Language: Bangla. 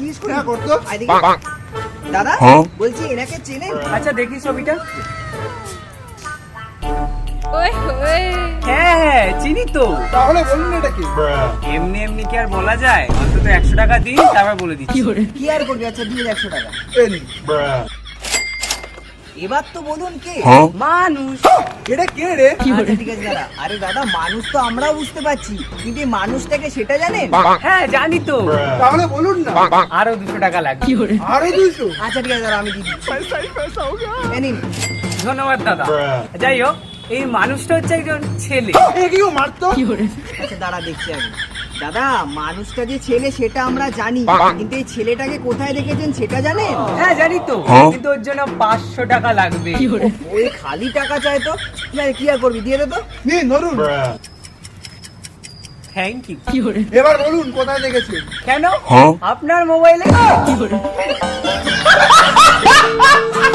জিজ্ঞেস করি? হ্যাঁ, করতো। এদিকে। দাদা বলছি এনাকে চেনেন? আচ্ছা দেখি ছবিটা। ওই ওই হ্যাঁ হ্যাঁ চিনি তো। তাহলে বলুন এটা কি? এমনি এমনি কি আর বলা যায়? অন্তত 100 টাকা দিন, তারপর বলে দিচ্ছি। কি আর করবি? আচ্ছা দিয়ে 100 টাকা। এই নিন। এবার তো বলুন কে? মানুষ। এটা কে রে? আচ্ছা ঠিক আছে দাদা। আরে দাদা মানুষ তো আমরাও বুঝতে পারছি, কিন্তু এই মানুষটাকে সেটা জানেন? হ্যাঁ জানি তো। তাহলে বলুন না। আরো 200 টাকা লাগবে। আরো 200? আচ্ছা ঠিক আছে দাদা আমি দিয়ে দিচ্ছি। এই নিন। ধন্যবাদ দাদা। যাই হোক, এই মানুষটা হচ্ছে একজন ছেলে। এ কেউ মারতো? আচ্ছা দাঁড়া দেখছি আমি। দাদা মানুষটা যে ছেলে সেটা আমরা জানি, কিন্তু এই ছেলেটাকে কোথায় দেখেছেন সেটা জানেন? হ্যাঁ জানি তো, কিন্তু ওর জন্য 500 টাকা লাগবে। ওই খালি টাকা চাই তো। না, কি আর করবি, দিয়ে দে তো। নিন ধরুন। Thank you. এবার বলুন কোথায় দেখেছেন? কেন? আপনার মোবাইলে।